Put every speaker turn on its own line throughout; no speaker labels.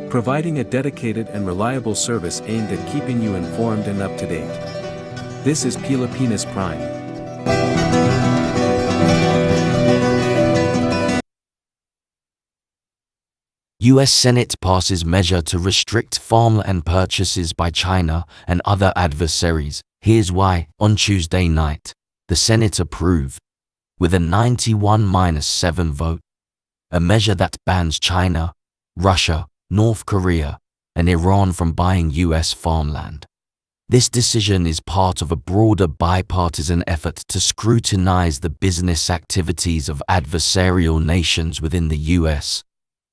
providing a dedicated and reliable service aimed at keeping you informed and up to date. This is Pilipinas Prime.
U.S. Senate passes measure to restrict farmland purchases by China and other adversaries. Here's why. On Tuesday night, the Senate approved, with a 91-7 vote, a measure that bans China, Russia, North Korea, and Iran from buying U.S. farmland. This decision is part of a broader bipartisan effort to scrutinize the business activities of adversarial nations within the U.S.,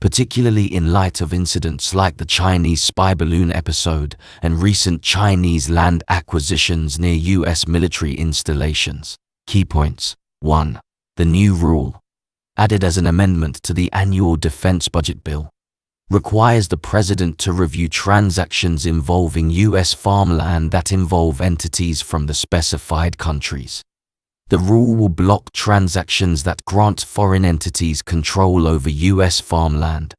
particularly in light of incidents like the Chinese spy balloon episode and recent Chinese land acquisitions near U.S. military installations. Key points. 1. The new rule, added as an amendment to the annual defense budget bill, requires the president to review transactions involving U.S. farmland that involve entities from the specified countries. The rule will block transactions that grant foreign entities control over U.S. farmland,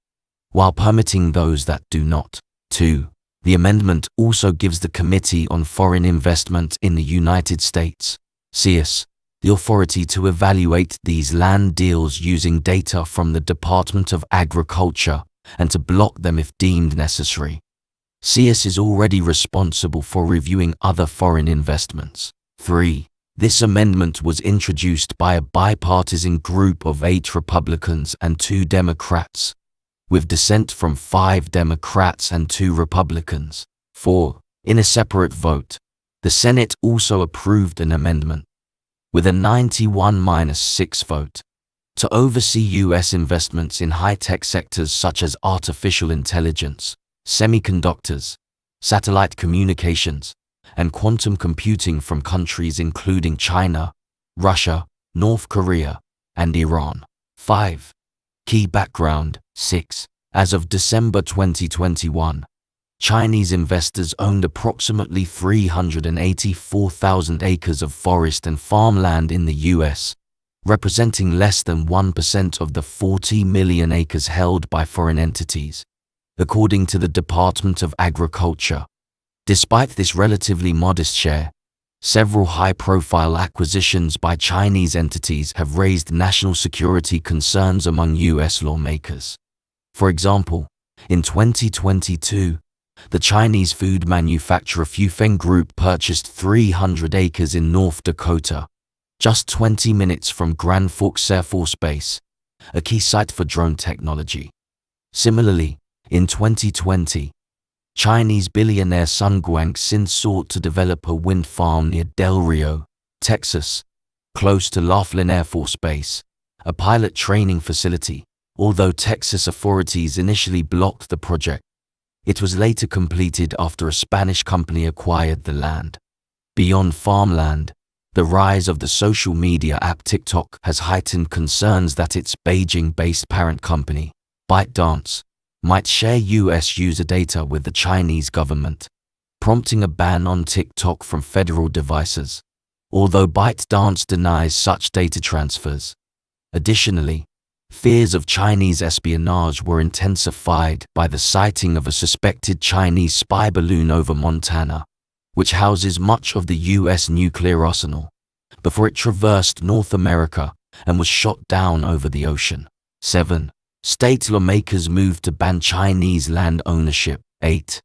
while permitting those that do not. 2. The amendment also gives the Committee on Foreign Investment in the United States, CIS, the authority to evaluate these land deals using data from the Department of Agriculture and to block them if deemed necessary. CIS is already responsible for reviewing other foreign investments. 3. This amendment was introduced by a bipartisan group of 8 Republicans and 2 Democrats, with dissent from 5 Democrats and 2 Republicans. 4. In a separate vote, the Senate also approved an amendment, with a 91-6 vote, to oversee U.S. investments in high-tech sectors such as artificial intelligence, semiconductors, satellite communications, and quantum computing from countries including China, Russia, North Korea, and Iran. 5. Key background. 6. As of December 2021, Chinese investors owned approximately 384,000 acres of forest and farmland in the U.S., representing less than 1% of the 40 million acres held by foreign entities, according to the Department of Agriculture. Despite this relatively modest share, several high-profile acquisitions by Chinese entities have raised national security concerns among U.S. lawmakers. For example, in 2022, the Chinese food manufacturer Fufeng Group purchased 300 acres in North Dakota, just 20 minutes from Grand Forks Air Force Base, a key site for drone technology. Similarly, in 2020, Chinese billionaire Sun Guangxin sought to develop a wind farm near Del Rio, Texas, close to Laughlin Air Force Base, a pilot training facility. Although Texas authorities initially blocked the project, it was later completed after a Spanish company acquired the land. Beyond farmland, the rise of the social media app TikTok has heightened concerns that its Beijing-based parent company, ByteDance, might share U.S. user data with the Chinese government, prompting a ban on TikTok from federal devices, although ByteDance denies such data transfers. Additionally, fears of Chinese espionage were intensified by the sighting of a suspected Chinese spy balloon over Montana, which houses much of the U.S. nuclear arsenal, before it traversed North America and was shot down over the ocean. 7. State lawmakers moved to ban Chinese land ownership. 8.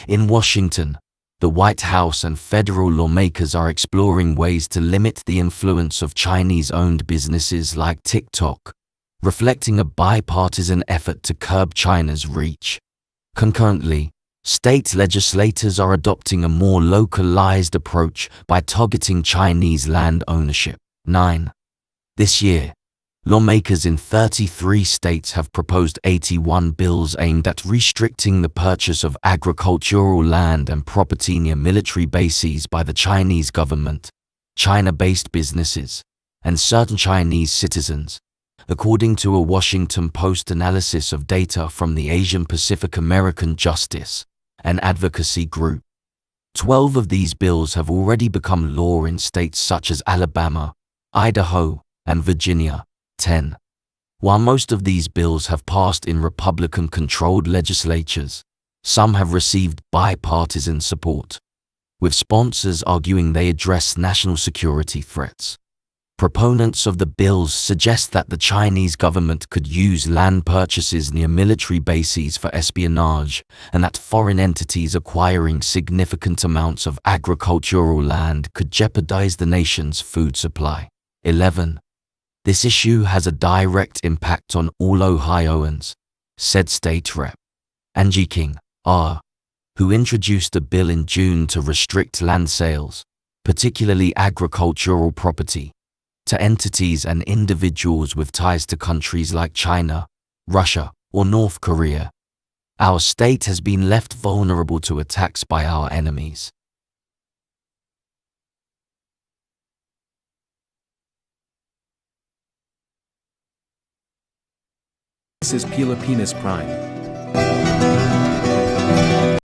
In Washington, the White House and federal lawmakers are exploring ways to limit the influence of Chinese-owned businesses like TikTok, reflecting a bipartisan effort to curb China's reach. Concurrently, state legislators are adopting a more localized approach by targeting Chinese land ownership. 9. This year, lawmakers in 33 states have proposed 81 bills aimed at restricting the purchase of agricultural land and property near military bases by the Chinese government, China-based businesses, and certain Chinese citizens, according to a Washington Post analysis of data from the Asian Pacific American Justice and Advocacy Group. 12 of these bills have already become law in states such as Alabama, Idaho, and Virginia. 10. While most of these bills have passed in Republican-controlled legislatures, some have received bipartisan support, with sponsors arguing they address national security threats. Proponents of the bills suggest that the Chinese government could use land purchases near military bases for espionage, and that foreign entities acquiring significant amounts of agricultural land could jeopardize the nation's food supply. 11. This issue has a direct impact on all Ohioans, said State Rep. Angie King, R., who introduced a bill in June to restrict land sales, particularly agricultural property, to entities and individuals with ties to countries like China, Russia, or North Korea. Our state has been left vulnerable to attacks by our enemies.
This is Pilipinas Prime.